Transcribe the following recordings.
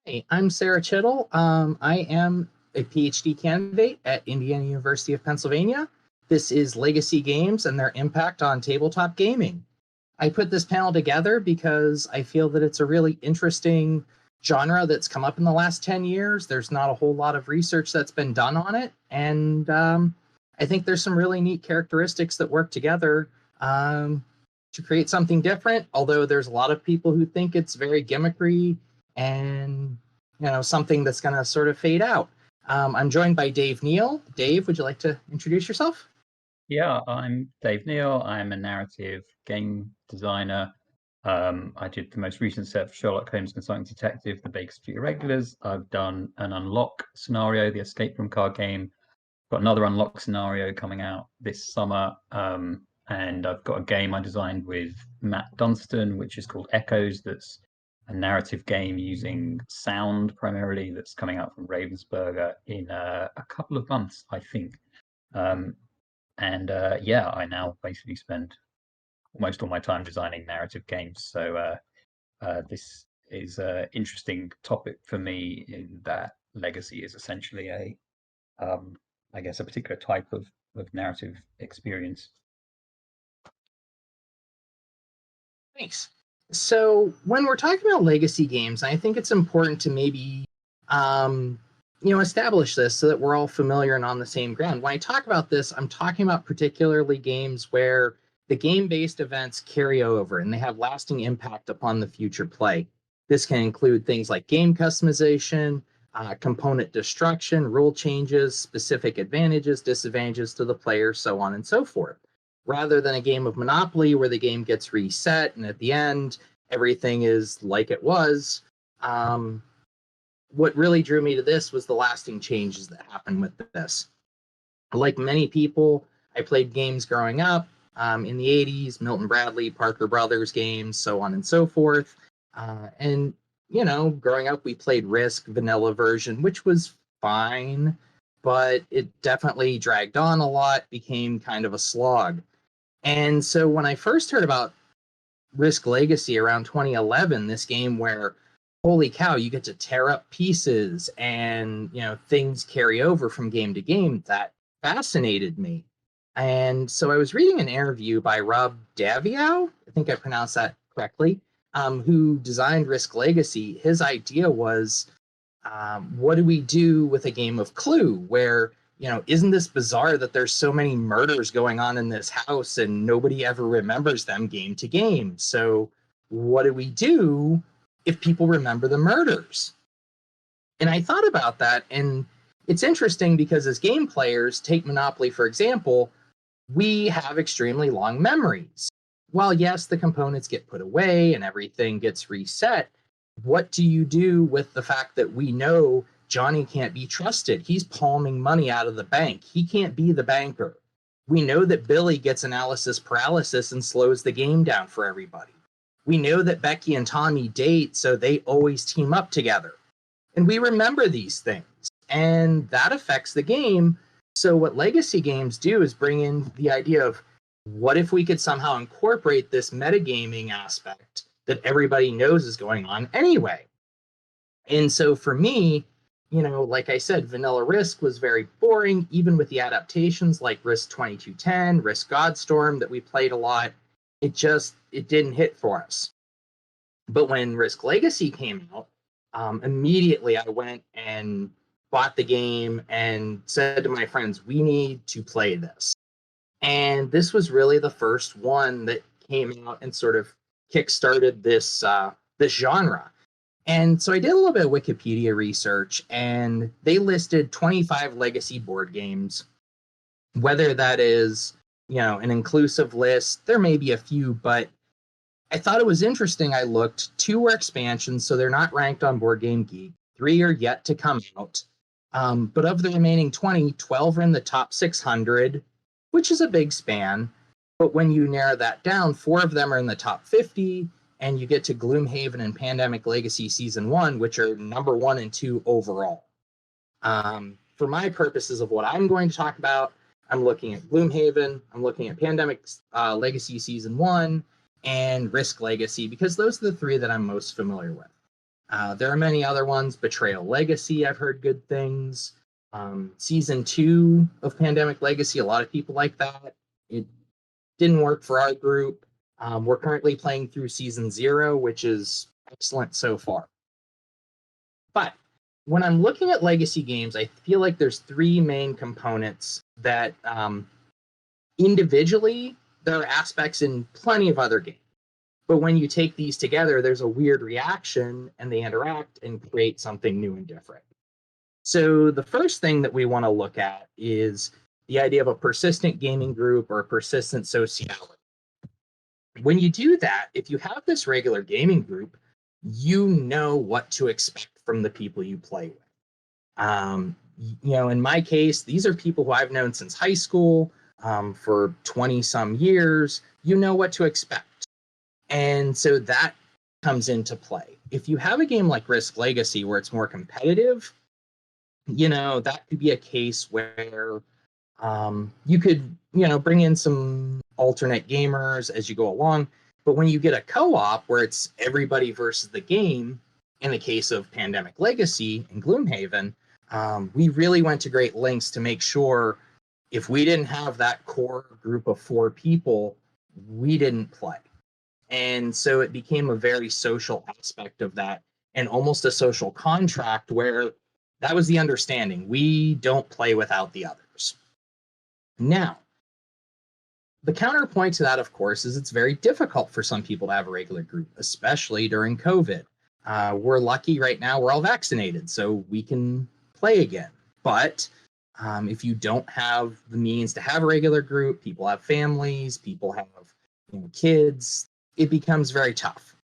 Hey, I'm Sarah Cheatle. I am a PhD candidate at Indiana University of Pennsylvania. This is Legacy Games and their impact on tabletop gaming. I put this panel together because I feel that it's a really interesting genre that's come up in the last 10 years. There's not a whole lot of research that's been done on it. And I think there's some really neat characteristics that work together to create something different, although there's a lot of people who think it's very gimmickry and something that's going to sort of fade out. I'm joined by Dave Neale. Dave, would you like to introduce yourself? Yeah, I'm Dave Neale. I'm a narrative game designer. I did the most recent set of Sherlock Holmes Consulting Detective, The Baker Street Irregulars. I've done an Unlock scenario, the escape room card game. Got another Unlock scenario coming out this summer. And I've got a game I designed with Matt Dunstan, which is called Echoes. That's a narrative game using sound primarily that's coming out from Ravensburger in a couple of months, I think. Yeah, I now basically spend almost all my time designing narrative games. So this is an interesting topic for me in that legacy is essentially I guess, a particular type of narrative experience. Thanks. So when we're talking about legacy games, I think it's important to maybe establish this so that we're all familiar and on the same ground. When I talk about this, I'm talking about particularly games where the game-based events carry over and they have lasting impact upon the future play. This can include things like game customization, component destruction, rule changes, specific advantages, disadvantages to the player, so on and so forth. Rather than a game of Monopoly where the game gets reset and at the end everything is like it was. What really drew me to this was the lasting changes that happened with this. Like many people, I played games growing up in the 80s, Milton Bradley, Parker Brothers games, so on and so forth. Growing up, we played Risk, vanilla version, which was fine, but it definitely dragged on a lot, became kind of a slog. And so when I first heard about Risk Legacy around 2011, this game where holy cow, you get to tear up pieces and things carry over from game to game, that fascinated me. And so I was reading an interview by Rob Daviau, I think I pronounced that correctly, who designed Risk Legacy. His idea was, what do we do with a game of Clue where isn't this bizarre that there's so many murders going on in this house and nobody ever remembers them game to game? So what do we do if people remember the murders? And I thought about that, and it's interesting because as game players, take Monopoly for example, we have extremely long memories. While yes, the components get put away and everything gets reset, what do you do with the fact that we know Johnny can't be trusted? He's palming money out of the bank. He can't be the banker. We know that Billy gets analysis paralysis and slows the game down for everybody. We know that Becky and Tommy date, so they always team up together. And we remember these things, and that affects the game. So what legacy games do is bring in the idea of, what if we could somehow incorporate this metagaming aspect that everybody knows is going on anyway? And so for me, like I said, vanilla Risk was very boring, even with the adaptations like Risk 2210, Risk Godstorm that we played a lot. It didn't hit for us. But when Risk Legacy came out, immediately I went and bought the game and said to my friends, we need to play this. And this was really the first one that came out and sort of kickstarted this genre. And so I did a little bit of Wikipedia research, and they listed 25 legacy board games. Whether that is, an inclusive list, there may be a few, but I thought it was interesting. I looked, 2 were expansions, so they're not ranked on Board Game Geek. 3 are yet to come out. But of the remaining 20, 12 are in the top 600, which is a big span. But when you narrow that down, 4 of them are in the top 50, and you get to Gloomhaven and Pandemic Legacy Season 1, which are number 1 and 2 overall. For my purposes of what I'm going to talk about, I'm looking at Gloomhaven, I'm looking at Pandemic Legacy Season 1, and Risk Legacy, because those are the 3 that I'm most familiar with. There are many other ones. Betrayal Legacy, I've heard good things. Season 2 of Pandemic Legacy, a lot of people like that. It didn't work for our group. We're currently playing through Season 0, which is excellent so far. But when I'm looking at legacy games, I feel like there's three main components that individually, there are aspects in plenty of other games. But when you take these together, there's a weird reaction and they interact and create something new and different. So the first thing that we want to look at is the idea of a persistent gaming group or a persistent sociality. When you do that, if you have this regular gaming group, you know what to expect from the people you play with. In my case, these are people who I've known since high school for 20 some years. You know what to expect. And so that comes into play. If you have a game like Risk Legacy where it's more competitive, that could be a case where you could, bring in some alternate gamers as you go along. But when you get a co-op where it's everybody versus the game, in the case of Pandemic Legacy and Gloomhaven, we really went to great lengths to make sure if we didn't have that core group of 4 people, we didn't play. And so it became a very social aspect of that and almost a social contract where that was the understanding. We don't play without the others. Now, the counterpoint to that, of course, is it's very difficult for some people to have a regular group, especially during COVID. We're lucky right now, we're all vaccinated, so we can play again. But if you don't have the means to have a regular group, people have families, people have kids, it becomes very tough.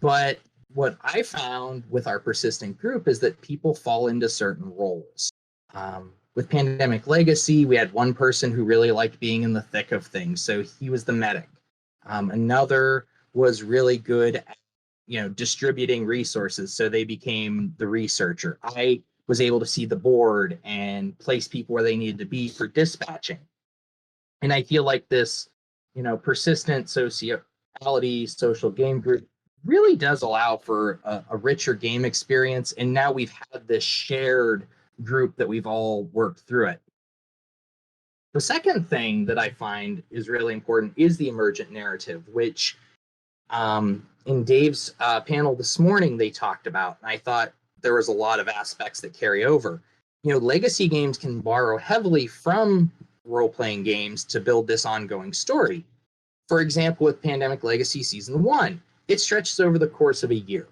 But what I found with our persistent group is that people fall into certain roles. With Pandemic Legacy, we had one person who really liked being in the thick of things, so he was the medic. Another was really good at distributing resources, so they became the researcher. I was able to see the board and place people where they needed to be for dispatching. And I feel like this, persistent sociality, social game group really does allow for a richer game experience. And now we've had this shared group that we've all worked through it. The second thing that I find is really important is the emergent narrative, which in Dave's panel this morning they talked about, and I thought there was a lot of aspects that carry over. Legacy games can borrow heavily from role-playing games to build this ongoing story. For example, with Pandemic Legacy Season 1, it stretches over the course of a year.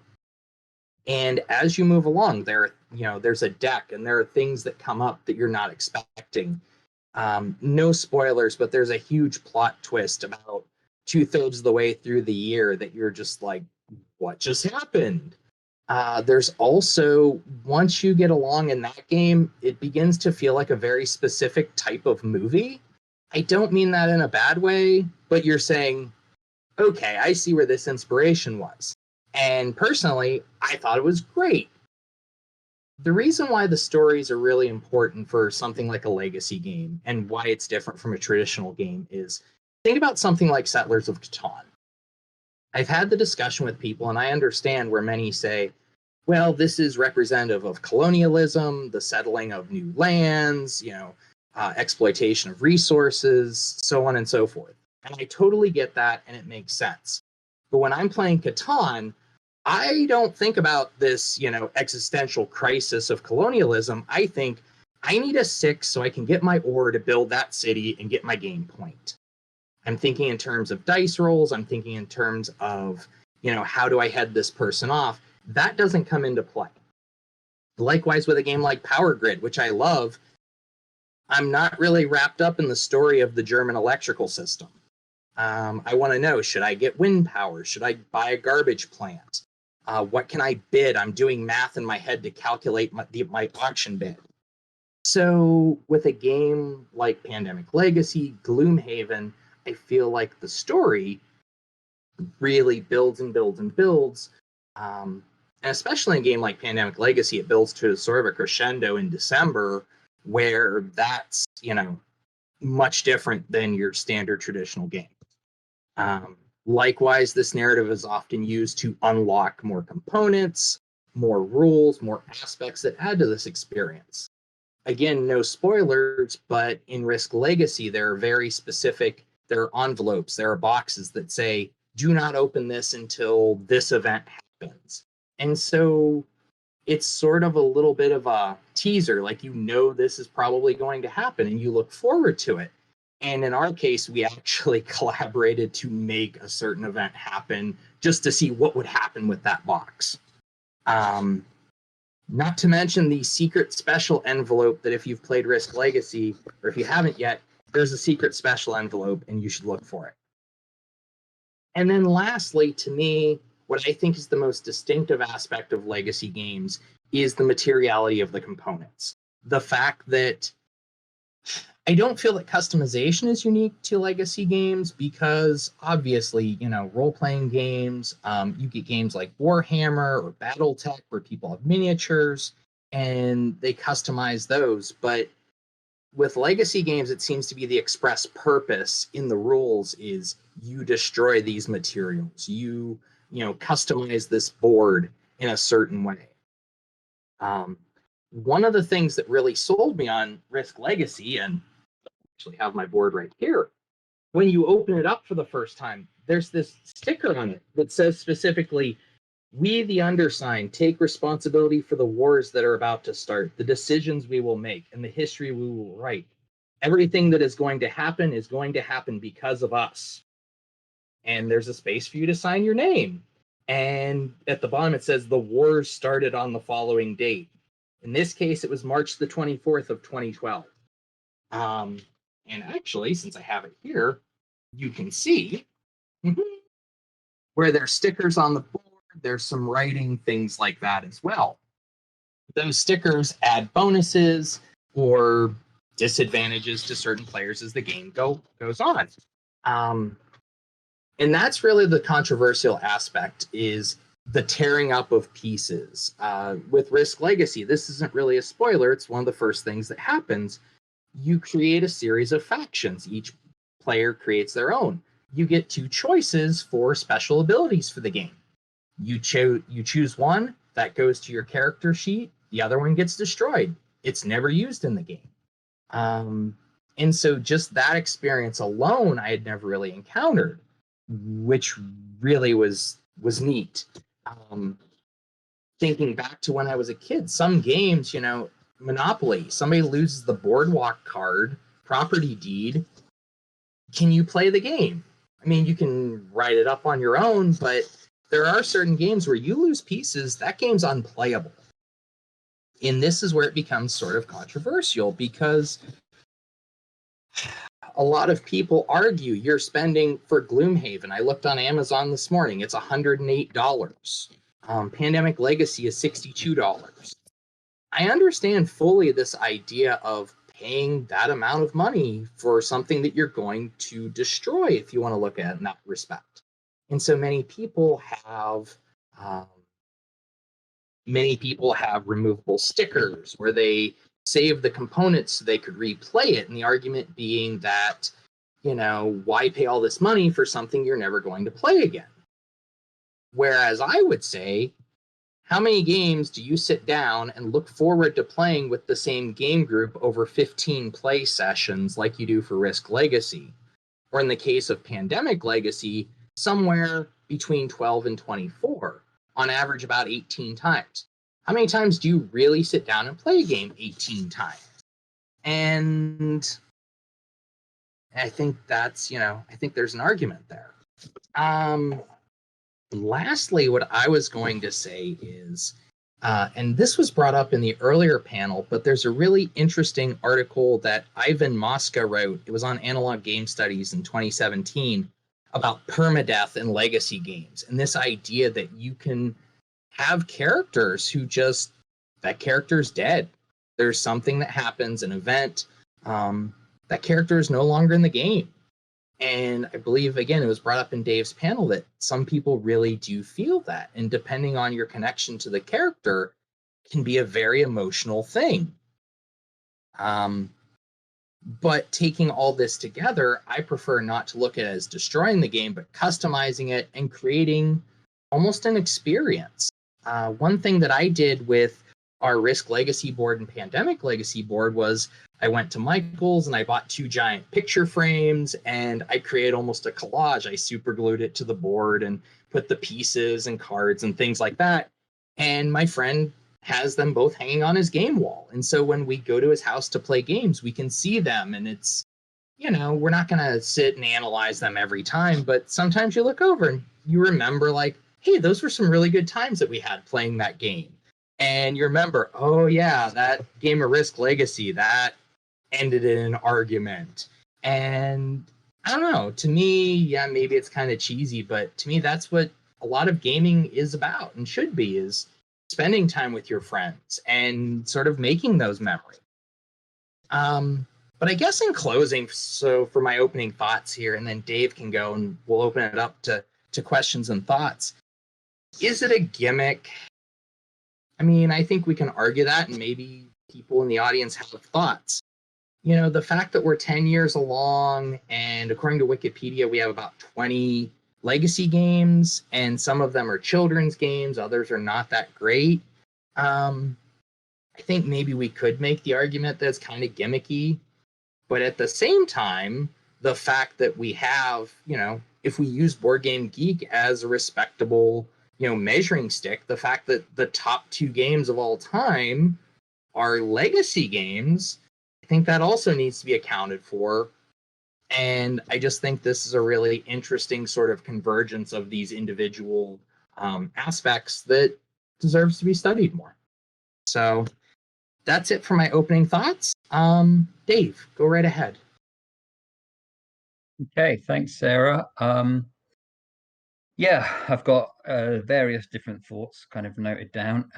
And as you move along, there's a deck and there are things that come up that you're not expecting. No spoilers, but there's a huge plot twist about 2/3 of the way through the year that you're just like, what just happened? There's also, once you get along in that game, it begins to feel like a very specific type of movie. I don't mean that in a bad way, but you're saying, okay, I see where this inspiration was. And personally, I thought it was great. The reason why the stories are really important for something like a legacy game and why it's different from a traditional game is, think about something like Settlers of Catan. I've had the discussion with people, and I understand where many say, well, this is representative of colonialism, the settling of new lands, exploitation of resources, so on and so forth. And I totally get that, and it makes sense. But when I'm playing Catan, I don't think about this, existential crisis of colonialism. I think I need a 6 so I can get my ore to build that city and get my game point. I'm thinking in terms of dice rolls. I'm thinking in terms of, how do I head this person off? That doesn't come into play. Likewise with a game like Power Grid, which I love, I'm not really wrapped up in the story of the German electrical system. I want to know, should I get wind power? Should I buy a garbage plant? What can I bid? I'm doing math in my head to calculate my auction bid. So with a game like Pandemic Legacy, Gloomhaven, I feel like the story really builds and builds and builds. And especially in a game like Pandemic Legacy, it builds to sort of a crescendo in December where that's, much different than your standard traditional game. Likewise, this narrative is often used to unlock more components, more rules, more aspects that add to this experience. Again, no spoilers, but in Risk Legacy, there are very specific, there are envelopes, there are boxes that say, do not open this until this event happens. And so it's sort of a little bit of a teaser, like this is probably going to happen and you look forward to it. And in our case, we actually collaborated to make a certain event happen just to see what would happen with that box. Not to mention the secret special envelope that if you've played Risk Legacy, or if you haven't yet, there's a secret special envelope and you should look for it. And then lastly, to me, what I think is the most distinctive aspect of Legacy games is the materiality of the components. The fact that I don't feel that customization is unique to Legacy games because obviously, role-playing games, you get games like Warhammer or Battletech where people have miniatures and they customize those. But with Legacy games, it seems to be the express purpose in the rules is you destroy these materials. You customize this board in a certain way. One of the things that really sold me on Risk Legacy, and I actually have my board right here, when you open it up for the first time, there's this sticker on it that says specifically, "We, the undersigned, take responsibility for the wars that are about to start, the decisions we will make, and the history we will write. Everything that is going to happen because of us." And there's a space for you to sign your name. And at the bottom, it says the wars started on the following date. In this case, it was March the 24th of 2012. And actually, since I have it here, you can see where there's stickers on the board, there's some writing, things like that as well. Those stickers add bonuses or disadvantages to certain players as the game goes on. And that's really the controversial aspect, is the tearing up of pieces. With Risk Legacy, this isn't really a spoiler. It's one of the first things that happens. You create a series of factions. Each player creates their own. You get two choices for special abilities for the game. You choose one, that goes to your character sheet. The other one gets destroyed. It's never used in the game. And so just that experience alone, I had never really encountered, which really was neat. Thinking back to when I was a kid, some games, Monopoly, somebody loses the boardwalk card, property deed. Can you play the game? I mean, you can write it up on your own, but there are certain games where you lose pieces, that game's unplayable. And this is where it becomes sort of controversial, because a lot of people argue you're spending for Gloomhaven. I looked on Amazon this morning. It's $108. Pandemic Legacy is $62. I understand fully this idea of paying that amount of money for something that you're going to destroy, if you want to look at it in that respect. And so many people have removable stickers where they save the components so they could replay it. And the argument being that, why pay all this money for something you're never going to play again? Whereas I would say, how many games do you sit down and look forward to playing with the same game group over 15 play sessions like you do for Risk Legacy? Or in the case of Pandemic Legacy, somewhere between 12 and 24, on average about 18 times. How many times do you really sit down and play a game 18 times? And I think that's, I think there's an argument there. Lastly, what I was going to say is, and this was brought up in the earlier panel, but there's a really interesting article that Ivan Mosca wrote. It was on Analog Game Studies in 2017 about permadeath in legacy games. And this idea that you can have characters who that character's dead. There's something that happens, an event, that character is no longer in the game. And I believe, again, it was brought up in Dave's panel that some people really do feel that. And depending on your connection to the character, can be a very emotional thing. But taking all this together, I prefer not to look at it as destroying the game, but customizing it and creating almost an experience. One thing that I did with our Risk Legacy board and Pandemic Legacy board was I went to Michael's and I bought 2 giant picture frames and I created almost a collage. I super glued it to the board and put the pieces and cards and things like that. And my friend has them both hanging on his game wall. And so when we go to his house to play games, we can see them. And it's, we're not going to sit and analyze them every time, but sometimes you look over and you remember, like, hey, those were some really good times that we had playing that game. And you remember, oh, yeah, that game of Risk Legacy, that ended in an argument. And I don't know, to me, yeah, maybe it's kind of cheesy, but to me, that's what a lot of gaming is about and should be, is spending time with your friends and sort of making those memories. But I guess in closing, so for my opening thoughts here, and then Dave can go and we'll open it up to questions and thoughts. Is it a gimmick? I mean, I think we can argue that, and maybe people in the audience have thoughts. The fact that we're 10 years along, and according to Wikipedia, we have about 20 legacy games, and some of them are children's games, others are not that great. I think maybe we could make the argument that it's kind of gimmicky, but at the same time, the fact that we have, if we use Board Game Geek as a respectable, measuring stick, the fact that the top 2 games of all time are legacy games, I think that also needs to be accounted for. And I just think this is a really interesting sort of convergence of these individual aspects that deserves to be studied more. So that's it for my opening thoughts. Dave, go right ahead. Okay, thanks, Sarah. Yeah, I've got various different thoughts kind of noted down.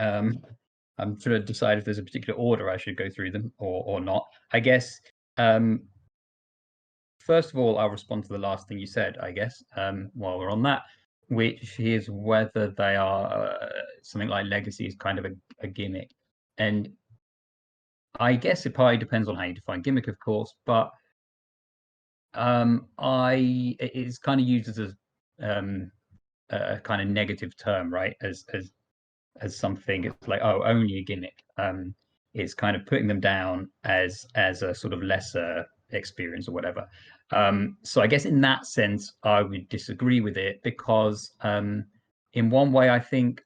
I'm trying to decide if there's a particular order I should go through them or not. I guess, first of all, I'll respond to the last thing you said, I guess, while we're on that, which is whether they are something like legacy is kind of a gimmick. And I guess it probably depends on how you define gimmick, of course, but it's kind of used as a kind of negative term, right? As something, it's like, oh, only a gimmick. It's kind of putting them down as a sort of lesser experience or whatever. So I guess in that sense, I would disagree with it because in one way, I think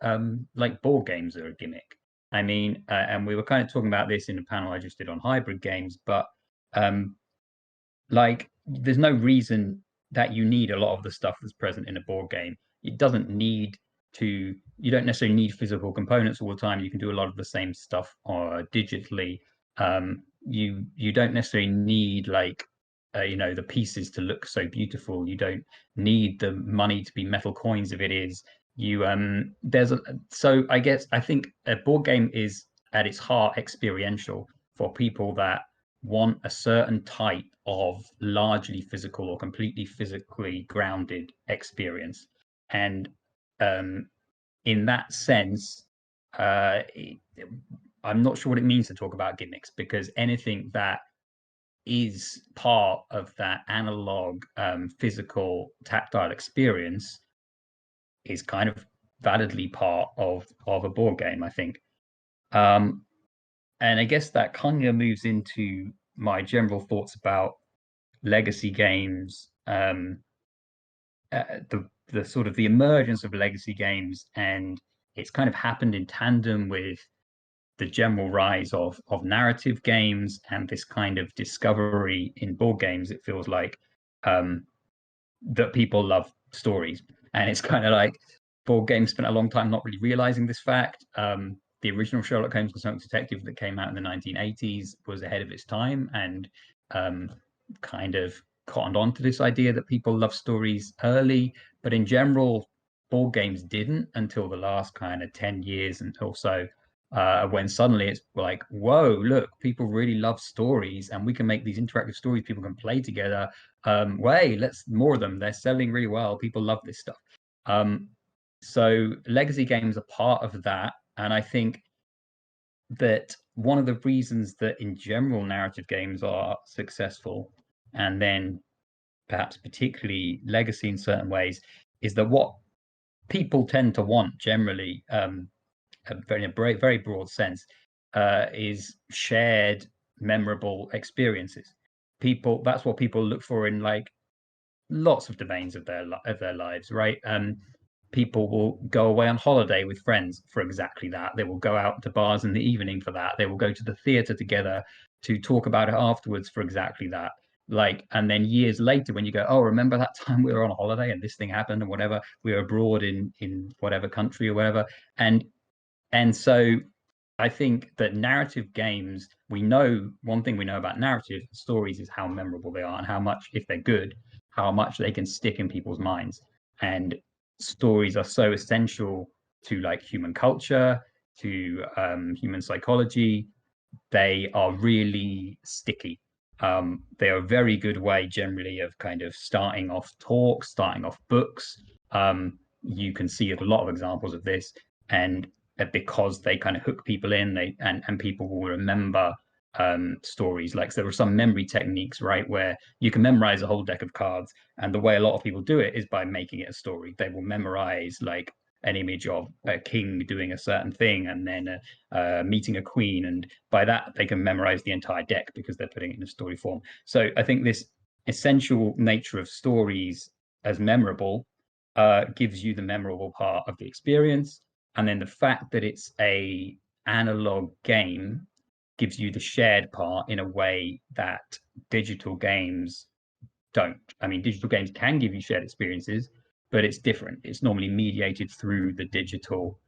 like board games are a gimmick. I mean, and we were kind of talking about this in a panel I just did on hybrid games, but like there's no reason that you need a lot of the stuff that's present in a board game. It doesn't need to, you don't necessarily need physical components all the time. You can do a lot of the same stuff digitally. You don't necessarily need like the pieces to look so beautiful. You don't need the money to be metal coins if it is. So I think a board game is at its heart experiential for people that want a certain type of largely physical or completely physically grounded experience. And in that sense, I'm not sure what it means to talk about gimmicks, because anything that is part of that analog, physical, tactile experience is kind of validly part of a board game, I think. And I guess that kind of moves into my general thoughts about legacy games, the sort of the emergence of legacy games, and it's kind of happened in tandem with the general rise of narrative games and this kind of discovery in board games. It feels like that people love stories, and it's kind of like board games spent a long time not really realizing this fact. The original Sherlock Holmes Consulting Detective that came out in the 1980s was ahead of its time and kind of cottoned on to this idea that people love stories early, but in general, board games didn't until the last kind of 10 years or so, when suddenly it's like, whoa, look, people really love stories and we can make these interactive stories people can play together. Let's more of them. They're selling really well. People love this stuff. So legacy games are part of that. And I think that one of the reasons that in general narrative games are successful, and then perhaps particularly legacy in certain ways, is that what people tend to want generally, in a very broad sense, is shared memorable experiences. That's what people look for in like lots of domains of their lives, right? People will go away on holiday with friends for exactly that. They will go out to bars in the evening for that. They will go to the theater together to talk about it afterwards for exactly that. Like, and then years later when you go, oh, remember that time we were on holiday and this thing happened and whatever, we were abroad in whatever country or whatever. And so I think that narrative games, we know one thing we know about narrative stories is how memorable they are and how much, if they're good, how much they can stick in people's minds. And stories are so essential to like human culture, to human psychology. They are really sticky. They are a very good way generally of kind of starting off talks, starting off books. You can see a lot of examples of this, and because they kind of hook people in, and people will remember stories. Like, so there are some memory techniques, right, where you can memorize a whole deck of cards, and the way a lot of people do it is by making it a story. They will memorize like an image of a king doing a certain thing, and then meeting a queen, and by that they can memorize the entire deck because they're putting it in a story form. So I think this essential nature of stories as memorable gives you the memorable part of the experience, and then the fact that it's a analog game gives you the shared part in a way that digital games don't. I mean, digital games can give you shared experiences, but it's different. It's normally mediated through the digital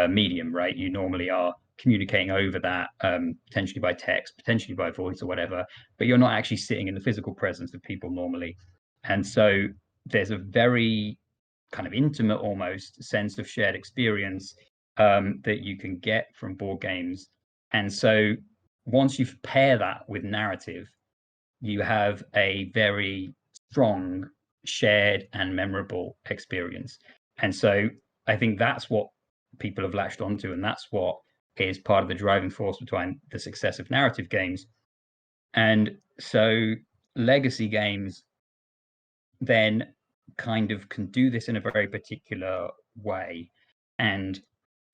medium, right? You normally are communicating over that, potentially by text, potentially by voice or whatever, but you're not actually sitting in the physical presence of people normally. And so there's a very kind of intimate almost sense of shared experience that you can get from board games. And so once you pair that with narrative, you have a very strong shared and memorable experience. And so I think that's what people have latched onto, and that's what is part of the driving force behind the success of narrative games. And so legacy games then kind of can do this in a very particular way. And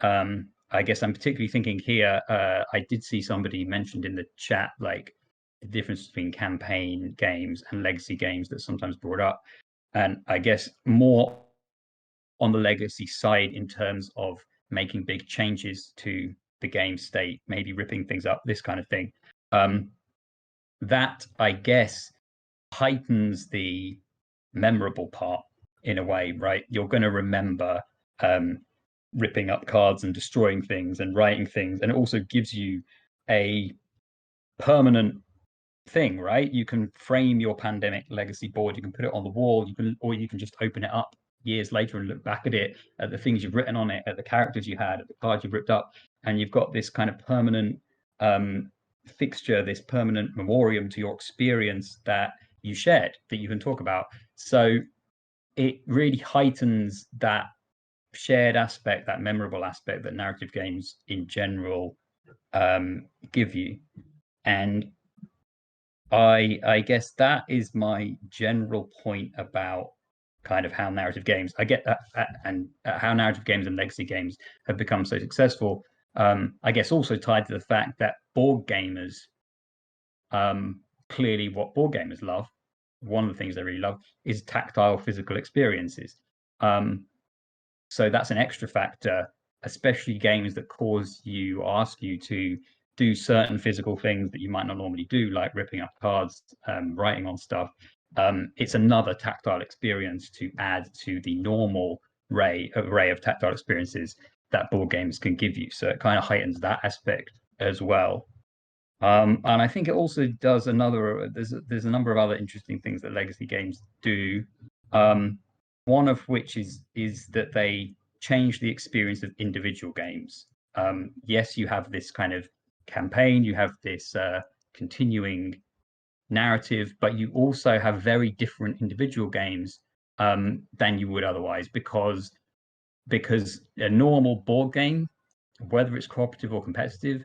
I guess I'm particularly thinking here, I did see somebody mentioned in the chat, like the difference between campaign games and legacy games that's sometimes brought up. And I guess more on the legacy side in terms of making big changes to the game state, maybe ripping things up, this kind of thing. That, I guess, heightens the memorable part in a way, right? You're going to remember ripping up cards and destroying things and writing things, and it also gives you a permanent thing, right? You can frame your pandemic legacy board, you can put it on the wall, or you can just open it up years later and look back at it, at the things you've written on it, at the characters you had, at the cards you've ripped up, and you've got this kind of permanent fixture, this permanent memoriam to your experience that you shared, that you can talk about. So it really heightens that shared aspect, that memorable aspect that narrative games in general give you. And I guess that is my general point about kind of how narrative games, I get that, and how narrative games and legacy games have become so successful. I guess also tied to the fact that board gamers, clearly what board gamers love, one of the things they really love is tactile physical experiences. So that's an extra factor, especially games that ask you to do certain physical things that you might not normally do, like ripping up cards, writing on stuff. It's another tactile experience to add to the normal array of tactile experiences that board games can give you. So it kind of heightens that aspect as well. And I think it also does there's a number of other interesting things that legacy games do. One of which is that they change the experience of individual games. Yes, you have this kind of campaign, you have this continuing narrative, but you also have very different individual games than you would otherwise, because a normal board game, whether it's cooperative or competitive,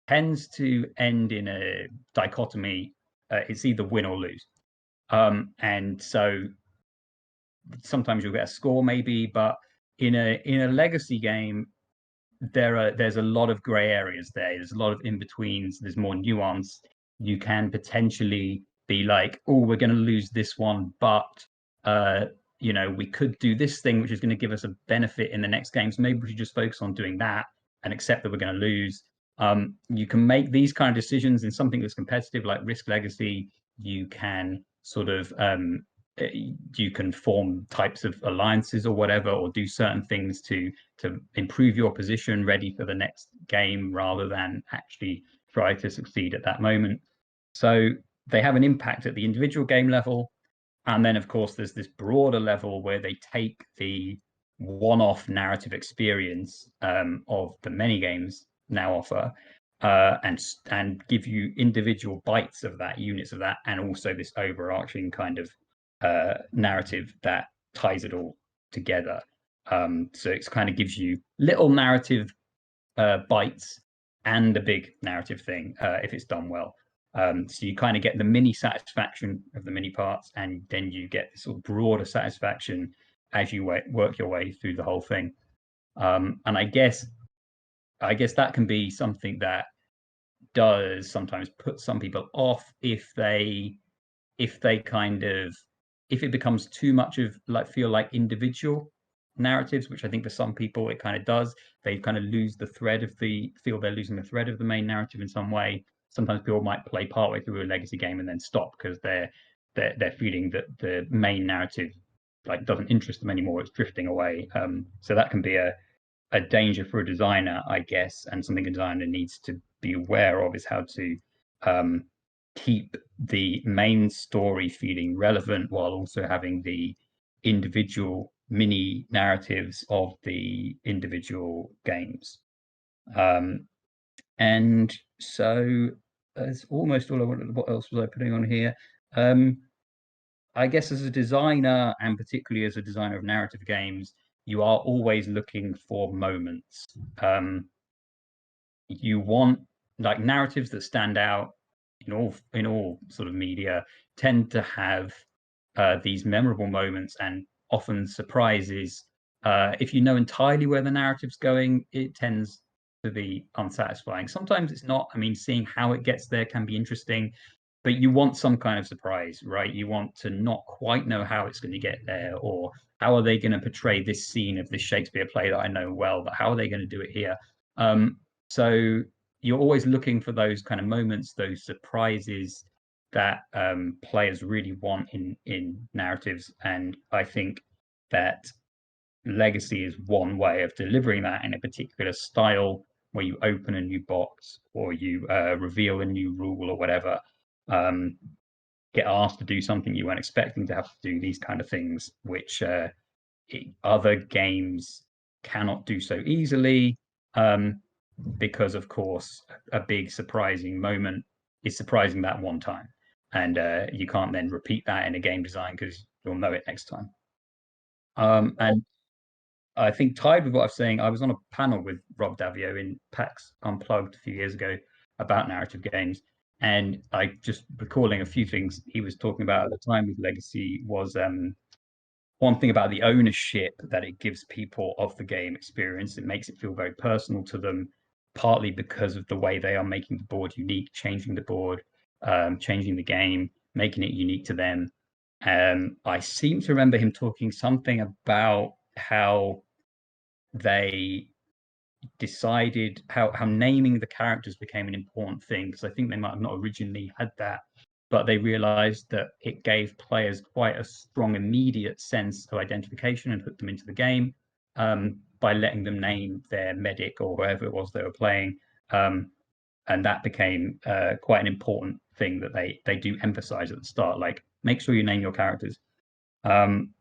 tends to end in a dichotomy. It's either win or lose. And so sometimes you'll get a score maybe, but in a legacy game, there's a lot of gray areas there. There's a lot of in-betweens. There's more nuance. You can potentially be like, oh, we're going to lose this one, but we could do this thing, which is going to give us a benefit in the next game. So maybe we should just focus on doing that and accept that we're going to lose. You can make these kind of decisions in something that's competitive, like Risk Legacy. You can sort of you can form types of alliances or whatever, or do certain things to improve your position ready for the next game, rather than actually try to succeed at that moment. So they have an impact at the individual game level. And then, of course, there's this broader level where they take the one-off narrative experience of the many games now offer, and give you individual bites of that, units of that, and also this overarching kind of narrative that ties it all together. So it kind of gives you little narrative bites and a big narrative thing if it's done well. So you kind of get the mini satisfaction of the mini parts, and then you get this sort of broader satisfaction as you work your way through the whole thing. And I guess that can be something that does sometimes put some people off if it becomes too much of feel like individual narratives, which I think for some people it kind of does. They kind of feel they're losing the thread of the main narrative in some way. Sometimes people might play partway through a legacy game and then stop because they're feeling that the main narrative doesn't interest them anymore. It's drifting away. So that can be a danger for a designer, I guess, and something a designer needs to be aware of is how to keep the main story feeling relevant while also having the individual mini narratives of the individual games. And so that's almost all I wanted. What else was I putting on here? I guess as a designer, and particularly as a designer of narrative games, you are always looking for moments. You want narratives that stand out in all sort of media tend to have these memorable moments and often surprises. If you know entirely where the narrative's going, it tends to be unsatisfying. Sometimes it's not. I mean, seeing how it gets there can be interesting, but you want some kind of surprise, right? You want to not quite know how it's going to get there, or how are they going to portray this scene of this Shakespeare play that I know well, but how are they going to do it here? So you're always looking for those kind of moments, those surprises that players really want in narratives. And I think that Legacy is one way of delivering that in a particular style, where you open a new box or you reveal a new rule or whatever, get asked to do something you weren't expecting to have to do, these kind of things, which other games cannot do so easily, because, of course, a big surprising moment is surprising that one time. And you can't then repeat that in a game design because you'll know it next time. And I think tied with what I was saying, I was on a panel with Rob Davio in PAX Unplugged a few years ago about narrative games. And I just recalling a few things he was talking about at the time with Legacy was one thing about the ownership that it gives people of the game experience. It makes it feel very personal to them, partly because of the way they are making the board unique, changing the board, changing the game, making it unique to them. I seem to remember him talking something about how they decided how naming the characters became an important thing, because I think they might have not originally had that, but they realized that it gave players quite a strong immediate sense of identification and hooked them into the game by letting them name their medic or whoever it was they were playing. And that became quite an important thing that they do emphasize at the start, like make sure you name your characters. And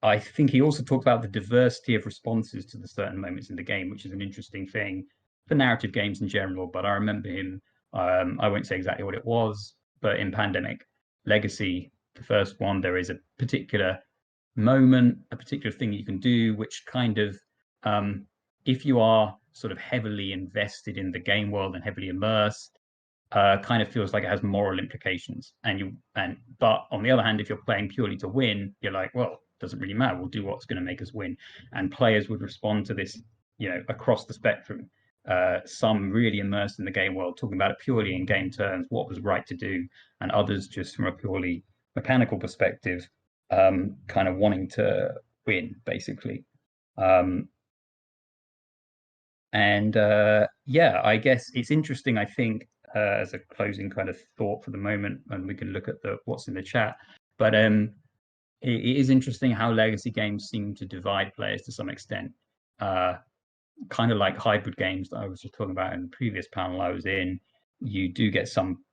I think he also talked about the diversity of responses to the certain moments in the game, which is an interesting thing for narrative games in general. But I remember him, I won't say exactly what it was, but in Pandemic Legacy, the first one, there is a particular moment, a particular thing you can do, which kind of, if you are sort of heavily invested in the game world and heavily immersed, kind of feels like it has moral implications. But on the other hand, if you're playing purely to win, you're like, well, doesn't really matter. We'll do what's going to make us win. And players would respond to this across the spectrum. Some really immersed in the game world, talking about it purely in game terms, what was right to do, and others just from a purely mechanical perspective, kind of wanting to win, basically. I guess it's interesting, I think, as a closing kind of thought for the moment, and we can look at what's in the chat, but it is interesting how legacy games seem to divide players to some extent. Kind of like hybrid games that I was just talking about in the previous panel I was in, you do get some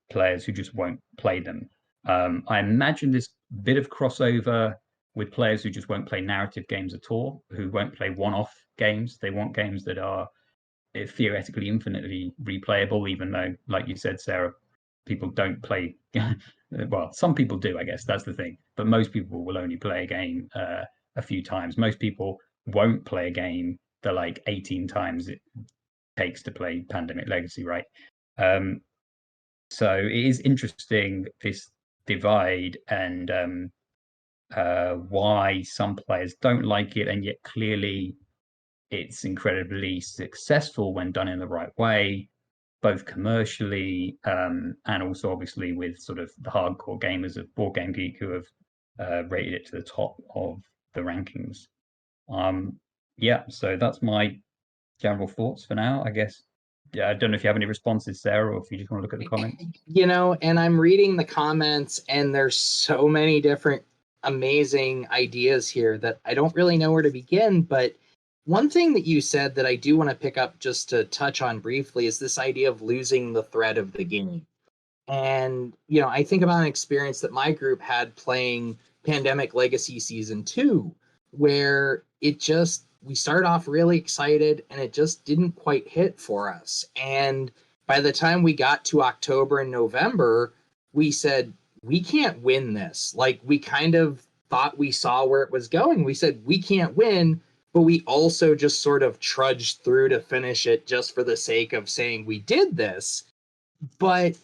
players who just won't play them. I imagine this bit of crossover with players who just won't play narrative games at all, who won't play one-off games. They want games that are theoretically infinitely replayable, even though, like you said, Sarah, people don't play. Well, some people do, I guess. That's the thing. But most people will only play a game a few times. Most people won't play a game the like 18 times it takes to play Pandemic Legacy, right? So it is interesting, this divide, and why some players don't like it, and yet clearly it's incredibly successful when done in the right way, both commercially and also obviously with sort of the hardcore gamers of Board Game Geek who have rated it to the top of the rankings. So that's my general thoughts for now, I guess. Yeah, I don't know if you have any responses, Sarah, or if you just want to look at the comments. And I'm reading the comments, and there's so many different amazing ideas here that I don't really know where to begin. But one thing that you said that I do want to pick up just to touch on briefly is this idea of losing the thread of the game. And, I think about an experience that my group had playing Pandemic Legacy Season 2, where we started off really excited and it just didn't quite hit for us. And by the time we got to October and November, we said, we can't win this. Like, we kind of thought we saw where it was going. We said, we can't win, but we also just sort of trudged through to finish it just for the sake of saying we did this. But,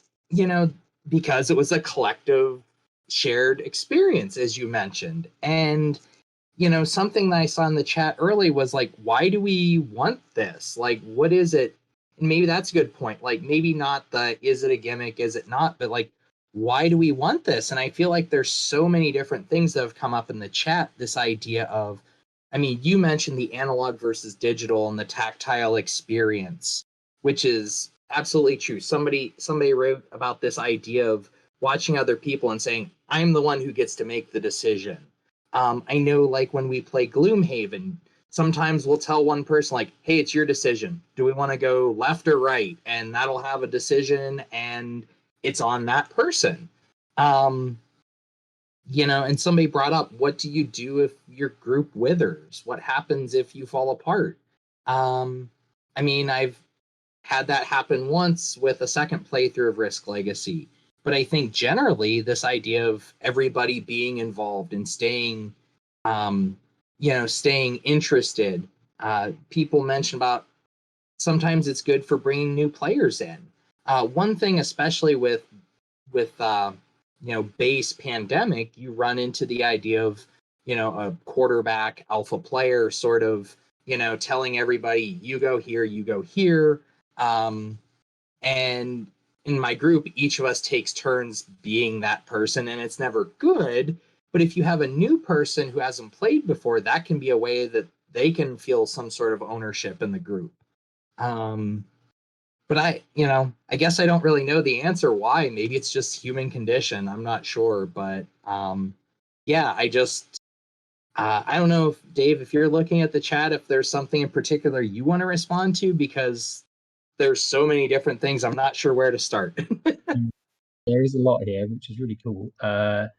because it was a collective shared experience, as you mentioned. And, something that I saw in the chat early was like, why do we want this? Like, what is it? And maybe that's a good point. Like, maybe not is it a gimmick, is it not? But like, why do we want this? And I feel like there's so many different things that have come up in the chat. This idea of, you mentioned the analog versus digital and the tactile experience, which is absolutely true. Somebody wrote about this idea of watching other people and saying, I'm the one who gets to make the decision. I know, like, when we play Gloomhaven, sometimes we'll tell one person, like, hey, it's your decision. Do we want to go left or right? And that'll have a decision, and it's on that person. And somebody brought up, what do you do if your group withers? What happens if you fall apart? I've had that happen once with a second playthrough of Risk Legacy. But I think generally this idea of everybody being involved and staying interested. People mention about sometimes it's good for bringing new players in. One thing, especially with base Pandemic, you run into the idea of, a quarterback alpha player sort of, telling everybody, you go here, you go here. And in my group, each of us takes turns being that person, and it's never good. But if you have a new person who hasn't played before, that can be a way that they can feel some sort of ownership in the group. But I guess I don't really know the answer why. Maybe it's just human condition. I'm not sure. But I don't know if, Dave, if you're looking at the chat, if there's something in particular you want to respond to, because there's so many different things. I'm not sure where to start. There is a lot here, which is really cool. There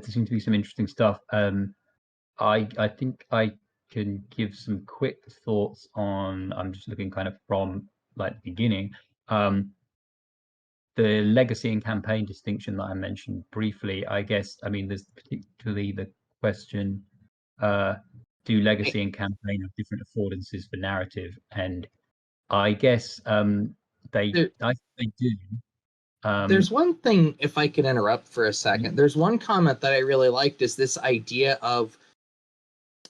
seems to be some interesting stuff. I think I can give some quick thoughts on. I'm just looking kind of from like the beginning. The legacy and campaign distinction that I mentioned briefly. I guess there's particularly the question: do legacy and campaign have different affordances for narrative? And I guess they do. There's one thing, if I could interrupt for a second. There's one comment that I really liked, is this idea of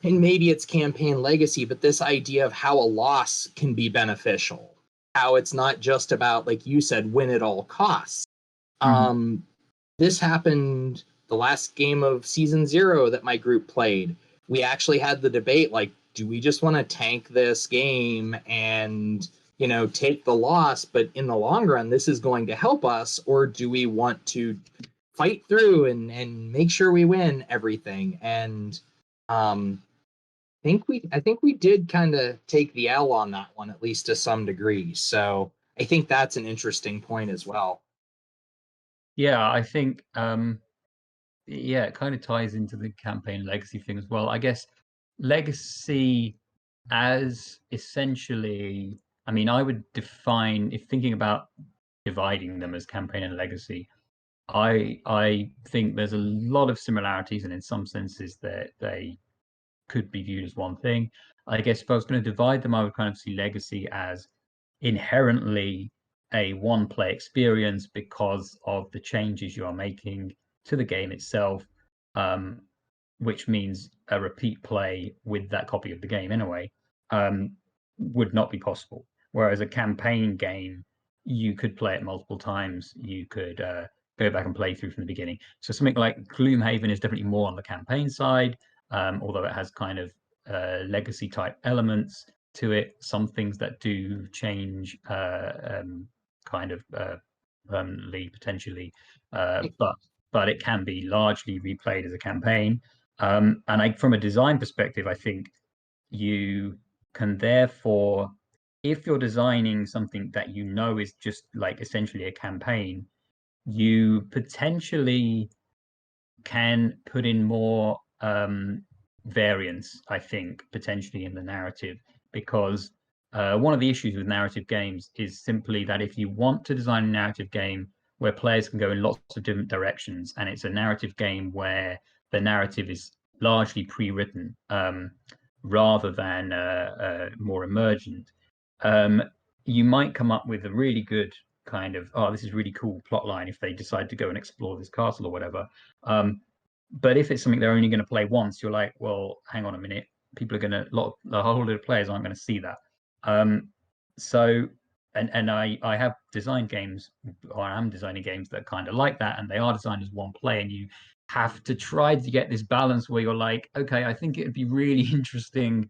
and maybe it's campaign legacy, but this idea of how a loss can be beneficial, how it's not just about, like you said, win at all costs. This happened the last game of season 0 that my group played. We actually had the debate, like, do we just want to tank this game and, take the loss, but in the long run, this is going to help us, or do we want to fight through and make sure we win everything? And I think we did kind of take the L on that one, at least to some degree. So I think that's an interesting point as well. Yeah, I think it kind of ties into the campaign legacy thing as well. I guess legacy as essentially, I mean, I would define, if thinking about dividing them as campaign and legacy, I think there's a lot of similarities, and in some senses that they could be viewed as one thing. I guess if I was going to divide them, I would kind of see legacy as inherently a one-play experience because of the changes you are making to the game itself, which means a repeat play with that copy of the game anyway, would not be possible. Whereas a campaign game, you could play it multiple times. You could go back and play through from the beginning. So something like Gloomhaven is definitely more on the campaign side, although it has kind of legacy type elements to it. Some things that do change kind of permanently, potentially, but it can be largely replayed as a campaign. And from a design perspective, I think you can therefore, if you're designing something that is just like essentially a campaign, you potentially can put in more variance, I think, potentially in the narrative, because one of the issues with narrative games is simply that if you want to design a narrative game where players can go in lots of different directions, and it's a narrative game where the narrative is largely pre-written rather than more emergent, you might come up with a really good kind of, oh, this is really cool plot line if they decide to go and explore this castle or whatever. But if it's something they're only going to play once, you're like, well, hang on a minute. People are going to, the whole lot of players aren't going to see that. So, and I have designed games, or I am designing games that are kind of like that, and they are designed as one play, and you have to try to get this balance where you're like, okay, I think it'd be really interesting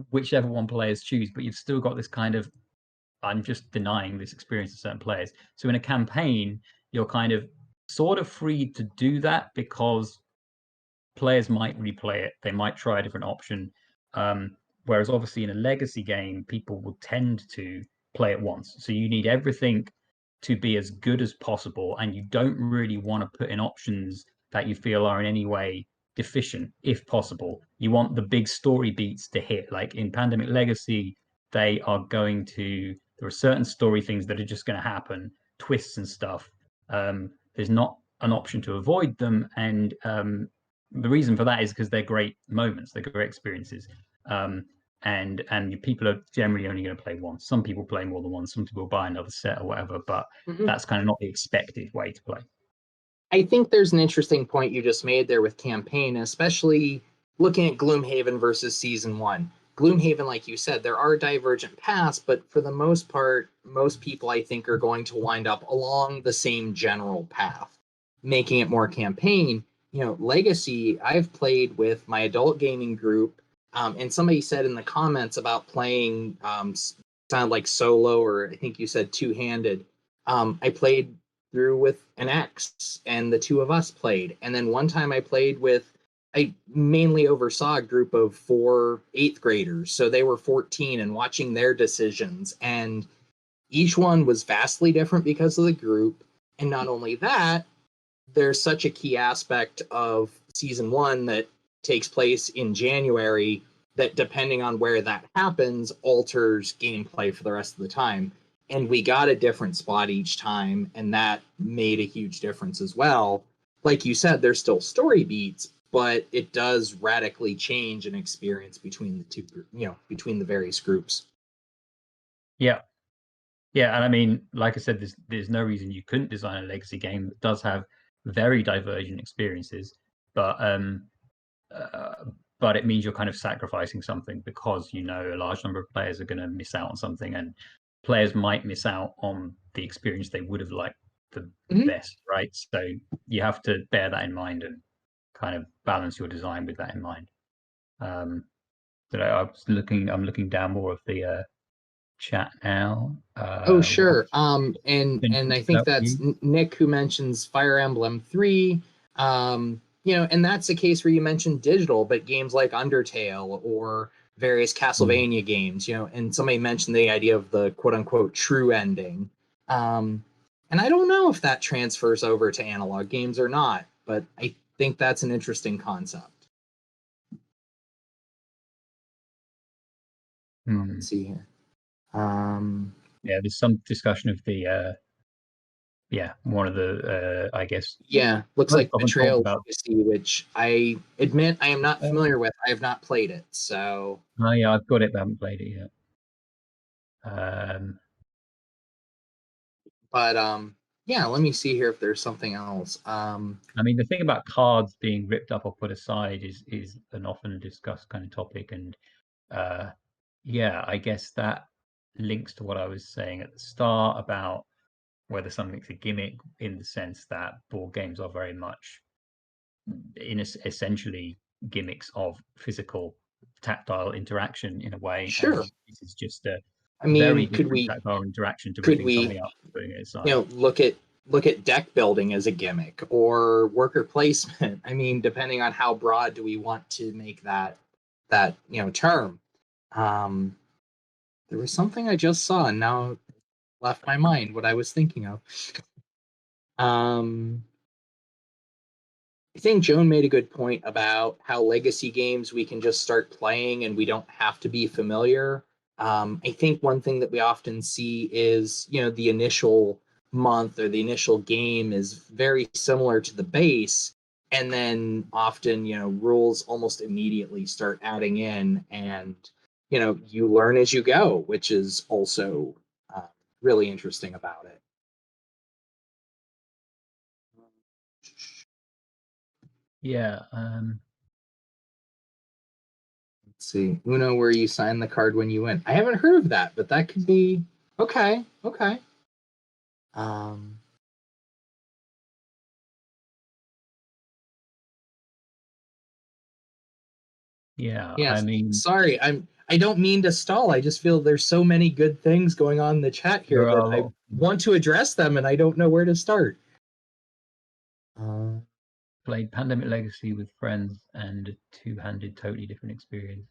whichever one players choose, but you've still got this kind of, I'm just denying this experience to certain players. So in a campaign, you're kind of sort of free to do that because players might replay it. They might try a different option. Whereas obviously in a legacy game, people will tend to play it once. So you need everything to be as good as possible. And you don't really want to put in options that you feel are in any way deficient, if possible. You want the big story beats to hit. Like in Pandemic Legacy, there are certain story things that are just going to happen, twists and stuff. There's not an option to avoid them. And the reason for that is because they're great moments, they're great experiences. And people are generally only going to play once. Some people play more than once, some people buy another set or whatever, but that's kind of not the expected way to play. I think there's an interesting point you just made there with campaign, especially looking at Gloomhaven versus season 1. Gloomhaven, like you said, there are divergent paths, but for the most part, most people, I think, are going to wind up along the same general path, making it more campaign. Legacy, I've played with my adult gaming group, and somebody said in the comments about playing sounded like solo, or I think you said two-handed. I played through with an ex, and the two of us played. And then one time I mainly oversaw a group of 4 8th graders. So they were 14 and watching their decisions. And each one was vastly different because of the group. And not only that, there's such a key aspect of season 1 that takes place in January that, depending on where that happens, alters gameplay for the rest of the time. And we got a different spot each time, and that made a huge difference as well. Like you said, there's still story beats, but it does radically change an experience between the two, between the various groups. Yeah. Yeah, and I mean, like I said, there's no reason you couldn't design a legacy game that does have very divergent experiences, but but it means you're kind of sacrificing something because a large number of players are going to miss out on something, and players might miss out on the experience they would have liked the best, right? So you have to bear that in mind and kind of balance your design with that in mind. I'm looking down more of the chat now. Oh, sure. And I think that's Nick who mentions Fire Emblem 3. And that's a case where you mentioned digital, but games like Undertale or various Castlevania games, and somebody mentioned the idea of the quote unquote true ending. And I don't know if that transfers over to analog games or not, but I think that's an interesting concept. Let's see here. There's some discussion of the one of the I guess looks like Betrayal Legacy, which I admit I am not familiar with. I have not played it, so I've got it, but I haven't played it yet. Let me see here if there's something else. I mean, the thing about cards being ripped up or put aside is an often discussed kind of topic, and I guess that links to what I was saying at the start about whether something's a gimmick, in the sense that board games are very much essentially gimmicks of physical tactile interaction in a way. Sure. And this is just a very different tactile interaction to ripping something up and putting it aside. Look at deck building as a gimmick or worker placement. I mean, depending on how broad do we want to make that term. There was something I just saw and now it left my mind what I was thinking of. I think Joan made a good point about how legacy games we can just start playing and we don't have to be familiar. I think one thing that we often see is, the initial month or the initial game is very similar to the base. And then often, rules almost immediately start adding in and, you learn as you go, which is also really interesting about it. Let's see. Uno, where you sign the card when you win. I haven't heard of that, but that could be okay. I mean, sorry, I don't mean to stall. I just feel there's so many good things going on in the chat here that I want to address them and I don't know where to start. Played Pandemic Legacy with friends and a two-handed, totally different experience.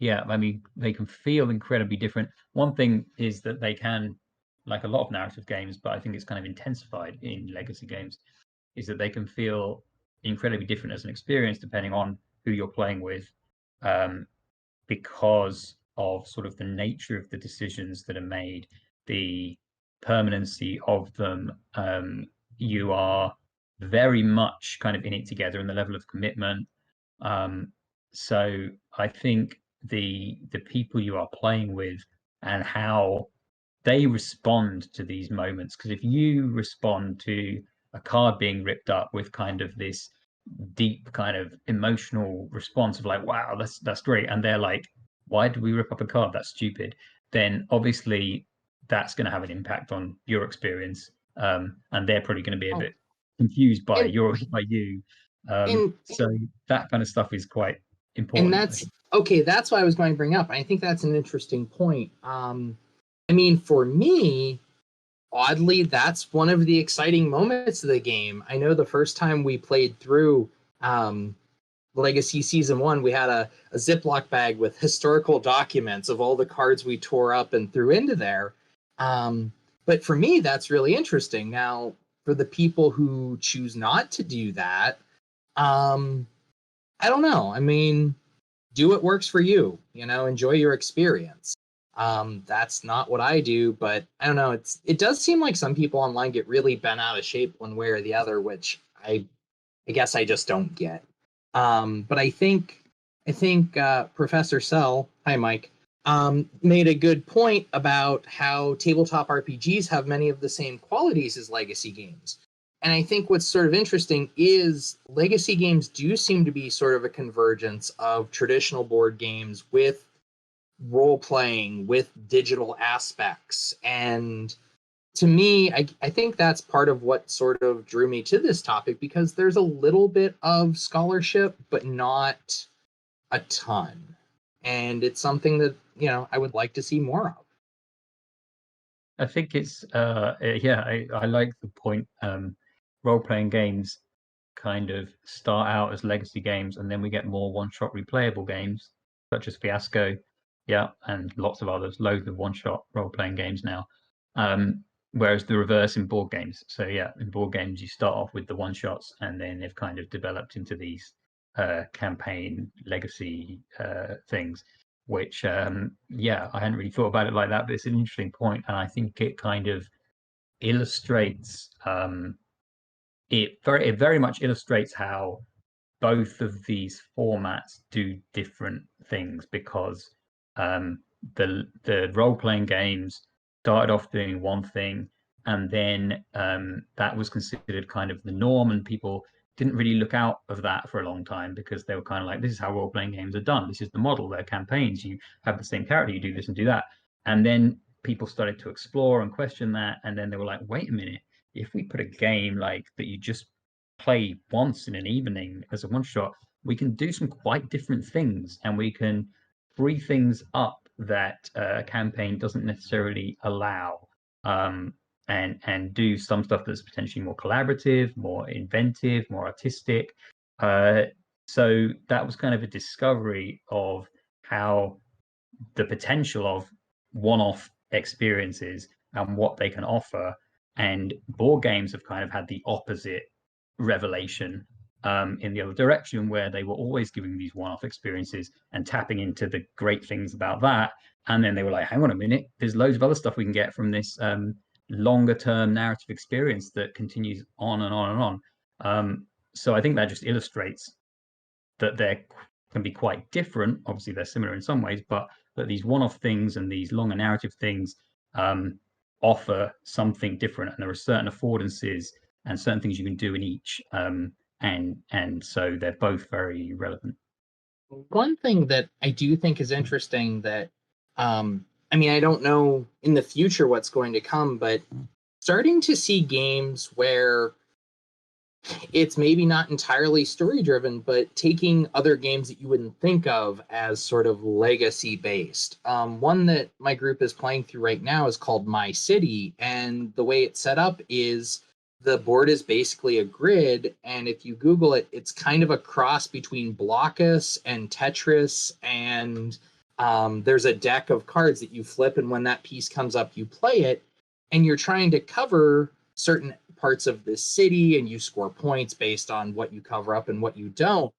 I mean, they can feel incredibly different. One thing is that they can, like a lot of narrative games, but I think it's kind of intensified in legacy games, is that they can feel incredibly different as an experience depending on who you're playing with, because of sort of the nature of the decisions that are made, the permanency of them. You are very much kind of in it together, and the level of commitment. So I think the people you are playing with and how they respond to these moments, because if you respond to a card being ripped up with kind of this deep kind of emotional response of like, wow, that's great, and they're like, why did we rip up a card, that's stupid, then obviously that's going to have an impact on your experience, and they're probably going to be a bit confused by you. So that kind of stuff is quite important. And that's why I was going to bring up. I think that's an interesting point. I mean, for me, oddly, that's one of the exciting moments of the game. I know the first time we played through Legacy Season 1, we had a Ziploc bag with historical documents of all the cards we tore up and threw into there. But for me, that's really interesting. Now, for the people who choose not to do that, I don't know. I mean, do what works for you, enjoy your experience. That's not what I do, but I don't know. It does seem like some people online get really bent out of shape one way or the other, which I guess I just don't get. But I think Professor Sell, hi Mike, made a good point about how tabletop RPGs have many of the same qualities as legacy games. And I think what's sort of interesting is legacy games do seem to be sort of a convergence of traditional board games with role playing, with digital aspects. And to me, I think that's part of what sort of drew me to this topic, because there's a little bit of scholarship, but not a ton. And it's something that, I would like to see more of. I think it's I like the point. Role-playing games kind of start out as legacy games, and then we get more one-shot replayable games such as Fiasco, and lots of others, loads of one-shot role-playing games now. Whereas the reverse in board games. So in board games you start off with the one-shots, and then they've kind of developed into these campaign legacy things, which I hadn't really thought about it like that, but it's an interesting point, and I think it kind of illustrates it very much illustrates how both of these formats do different things, because the role-playing games started off doing one thing, and then that was considered kind of the norm, and people didn't really look out of that for a long time, because they were kind of like, this is how role-playing games are done, this is the model, they're campaigns, you have the same character, you do this and do that. And then people started to explore and question that, and then they were like, wait a minute, if we put a game like that you just play once in an evening as a one shot, we can do some quite different things, and we can free things up that a campaign doesn't necessarily allow, and do some stuff that's potentially more collaborative, more inventive, more artistic. So that was kind of a discovery of how the potential of one-off experiences and what they can offer. And board games have kind of had the opposite revelation, in the other direction, where they were always giving these one-off experiences and tapping into the great things about that. And then they were like, hang on a minute, there's loads of other stuff we can get from this longer term narrative experience that continues on and on and on. So I think that just illustrates that they can be quite different. Obviously, they're similar in some ways, but that these one-off things and these longer narrative things offer something different, and there are certain affordances and certain things you can do in each, and so they're both very relevant. One thing that I do think is interesting that, I don't know in the future what's going to come, but starting to see games where it's maybe not entirely story driven, but taking other games that you wouldn't think of as sort of legacy based. One that my group is playing through right now is called My City, and the way it's set up is the board is basically a grid, and if you Google it, it's kind of a cross between Blockus and Tetris, and there's a deck of cards that you flip, and when that piece comes up, you play it, and you're trying to cover certain parts of the city, and you score points based on what you cover up and what you don't.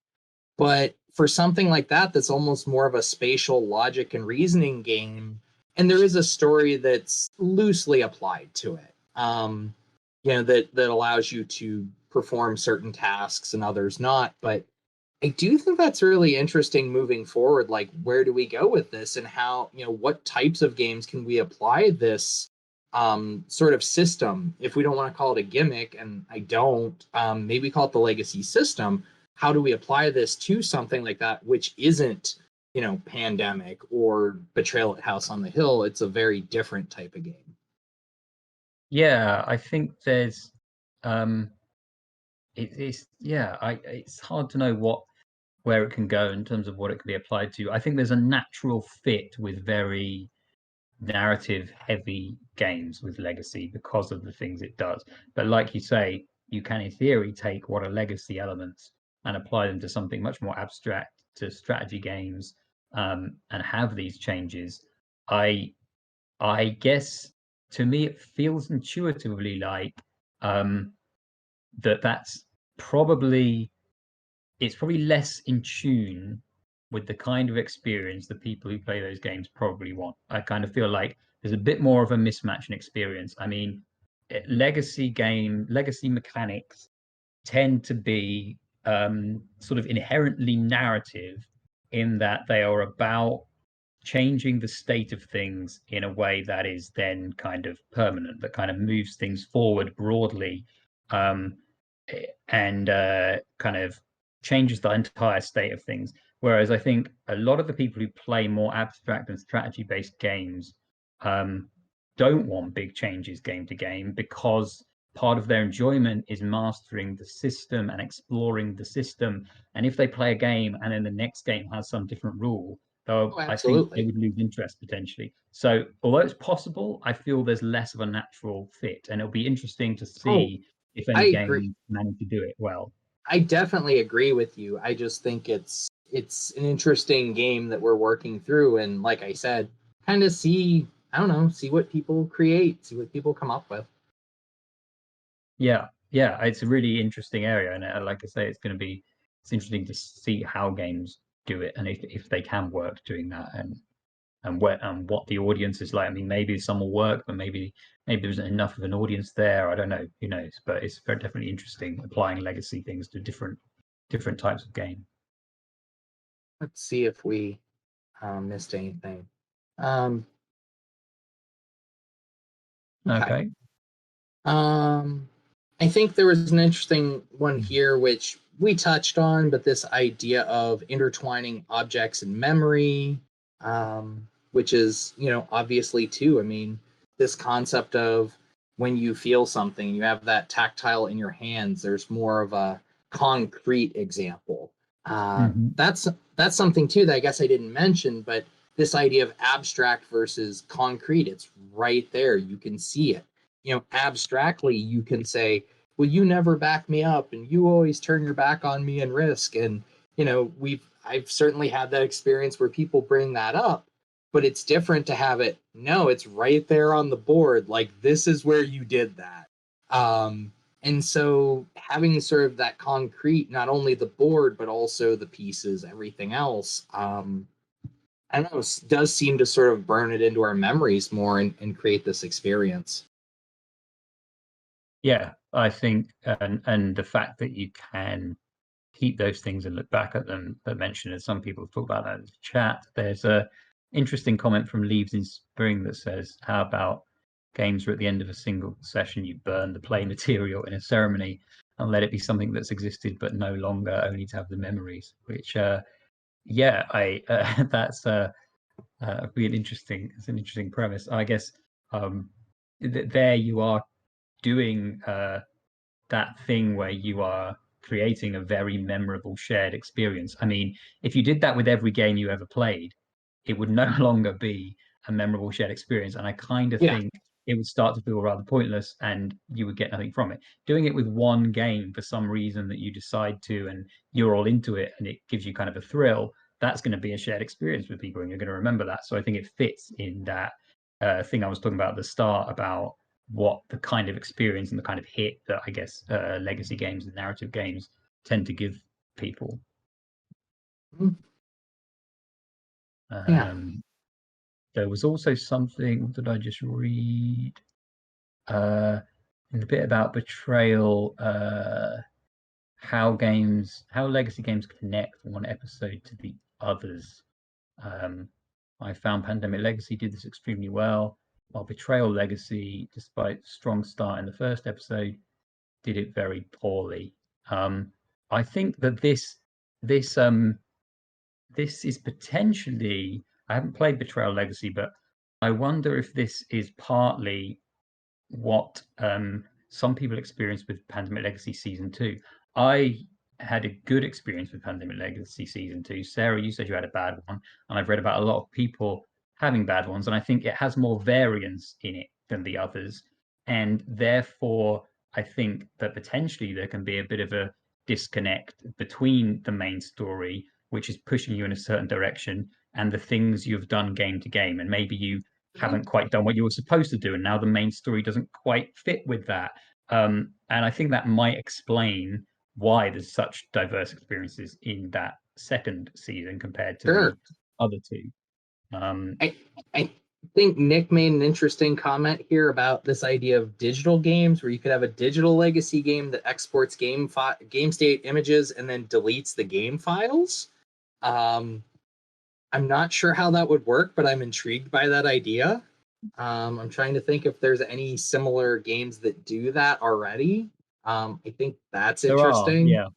But for something like that, that's almost more of a spatial logic and reasoning game, and there is a story that's loosely applied to it, that allows you to perform certain tasks and others not. But I do think that's really interesting moving forward. Like, where do we go with this, and how, what types of games can we apply this sort of system? If we don't want to call it a gimmick, and I don't, maybe call it the legacy system. How do we apply this to something like that, which isn't, Pandemic or Betrayal at House on the Hill? It's a very different type of game. Yeah, I think there's it's hard to know where it can go in terms of what it can be applied to. I think there's a natural fit with very narrative heavy games with legacy because of the things it does. But like you say, you can in theory take what are legacy elements and apply them to something much more abstract, to strategy games, and have these changes. I guess, to me it feels intuitively like that's probably it's probably less in tune with the kind of experience the people who play those games probably want. I kind of feel like there's a bit more of a mismatch in experience. I mean, legacy mechanics tend to be sort of inherently narrative, in that they are about changing the state of things in a way that is then kind of permanent, that kind of moves things forward broadly, and kind of changes the entire state of things. Whereas I think a lot of the people who play more abstract and strategy-based games don't want big changes game to game, because part of their enjoyment is mastering the system and exploring the system. And if they play a game and then the next game has some different rule, though, Oh, I think they absolutely. would lose interest potentially. So although it's possible, I feel there's less of a natural fit, and it'll be interesting to Oh, see if any I agree. games manage to do it well. I definitely agree with you. I just think it's an interesting game that we're working through, and like I said, kind of see, I don't know, see what people create, see what people come up with. Yeah, yeah, it's a really interesting area, and like I say, it's interesting to see how games do it, and if they can work doing that, and what the audience is like. I mean, maybe some will work, but maybe there isn't enough of an audience there. I don't know. Who knows? But it's very definitely interesting applying legacy things to different types of game. Let's see if we missed anything. Um, okay. Okay. I think there was an interesting one here, which we touched on, but this idea of intertwining objects and memory, which is, obviously too. I mean, this concept of when you feel something, you have that tactile in your hands. There's more of a concrete example. Hmm. That's something too that I guess I didn't mention, but this idea of abstract versus concrete, it's right there. You can see it. Abstractly, you can say, well, you never back me up and you always turn your back on me and risk. And, I've certainly had that experience where people bring that up, but it's different to have it. No, it's right there on the board. Like, this is where you did that. And so having sort of that concrete, not only the board, but also the pieces, everything else, I don't know, does seem to sort of burn it into our memories more and create this experience. Yeah, I think, and the fact that you can keep those things and look back at them, that mentioned, as some people talk about that in the chat. There's a interesting comment from Leaves in Spring that says, how about games where at the end of a single session you burn the play material in a ceremony and let it be something that's existed but no longer, only to have the memories? Which yeah, I that's really interesting. It's an interesting premise. I guess there you are doing that thing where you are creating a very memorable shared experience. I mean, if you did that with every game you ever played, it would no longer be a memorable shared experience. And I kind of Yeah, think it would start to feel rather pointless and you would get nothing from it. Doing it with one game for some reason that you decide to, and you're all into it and it gives you kind of a thrill, that's going to be a shared experience with people and you're going to remember that. So I think it fits in that thing I was talking about at the start about what the kind of experience and the kind of hit that I guess legacy games and narrative games tend to give people. mm, yeah. Um, there was also something that I just read uh, in the bit about betrayal, how legacy games connect from one episode to the others. Um, I found Pandemic Legacy did this extremely well, while Betrayal Legacy, despite strong start in the first episode, did it very poorly. I think that this this is potentially, I haven't played Betrayal Legacy, but I wonder if this is partly what some people experienced with Pandemic Legacy Season 2. I had a good experience with Pandemic Legacy Season 2. Sarah, you said you had a bad one, and I've read about a lot of people having bad ones, and I think it has more variance in it than the others. And therefore, I think that potentially there can be a bit of a disconnect between the main story, which is pushing you in a certain direction, and the things you've done game to game. And maybe you Mhm. haven't quite done what you were supposed to do, and now the main story doesn't quite fit with that. And I think that might explain why there's such diverse experiences in that second season compared to Sure. the other two. Um, I I think Nick made an interesting comment here about this idea of digital games, where you could have a digital legacy game that exports game state images and then deletes the game files. Um, I'm not sure how that would work, but I'm intrigued by that idea. I'm trying to think if there's any similar games that do that already. I think that's There are, interesting. yeah,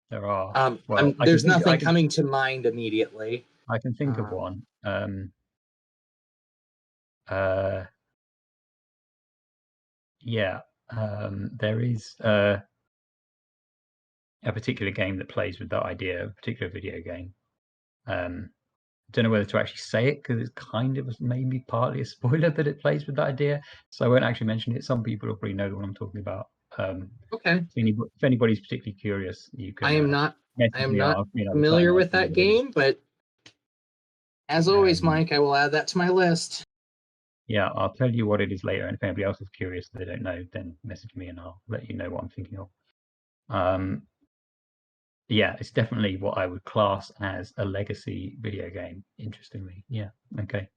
there are. Well, There's nothing coming to mind immediately. I can think of one. Yeah, there is a particular game that plays with that idea, a particular video game. Don't know whether to actually say it because it's kind of maybe partly a spoiler that it plays with that idea, so I won't actually mention it. Some people will probably know what I'm talking about. Okay. If anybody's particularly curious, you can. I am not message me. familiar with that game, but as always, Mike, I will add that to my list. Yeah, I'll tell you what it is later, and if anybody else is curious they don't know, then message me and I'll let you know what I'm thinking of. Yeah, it's definitely what I would class as a legacy video game, interestingly. Yeah, okay.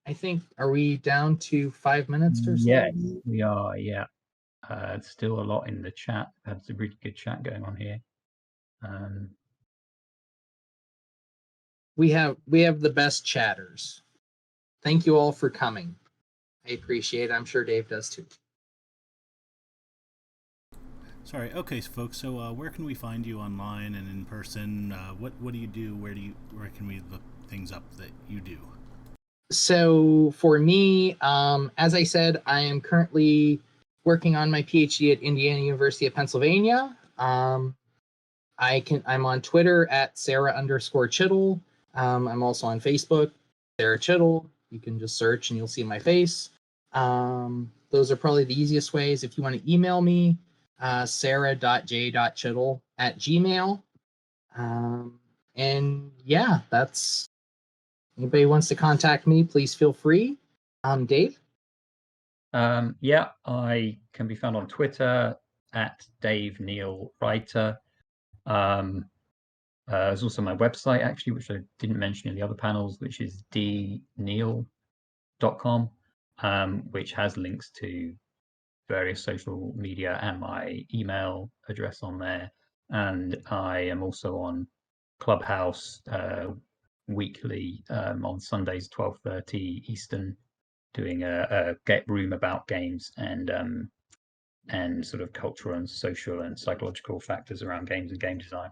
I think, are we down to 5 minutes or so? Yes, we are, yeah. Still a lot in the chat. Had some really good chat going on here. We have the best chatters. Thank you all for coming. I appreciate it. I'm sure Dave does too. Sorry. Okay, folks. So, where can we find you online and in person? What do you do? Where can we look things up that you do? So for me, as I said, I am currently working on my PhD at Indiana University of Pennsylvania. I'm on Twitter at Sarah_Cheatle. I'm also on Facebook, Sarah Cheatle. You can just search and you'll see my face. Those are probably the easiest ways. If you want to email me, sarah.j.cheatle@gmail. And yeah, that's, anybody wants to contact me, please feel free. Dave? Yeah, I can be found on Twitter at Dave Neale Writer. There's also my website, actually, which I didn't mention in the other panels, which is dneale.com, which has links to various social media and my email address on there. And I am also on Clubhouse weekly on Sundays, 12:30 Eastern, doing a get room about games and sort of cultural and social and psychological factors around games and game design.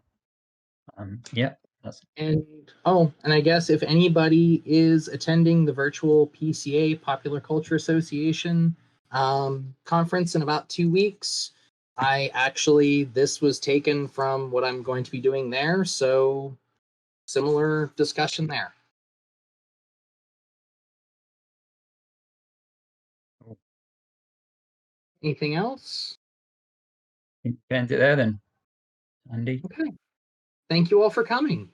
Yeah, that's it. And I guess if anybody is attending the virtual PCA, Popular Culture Association conference in about 2 weeks, this was taken from what I'm going to be doing there, so similar discussion there. Anything else? End it there then, Andy. Okay. Thank you all for coming.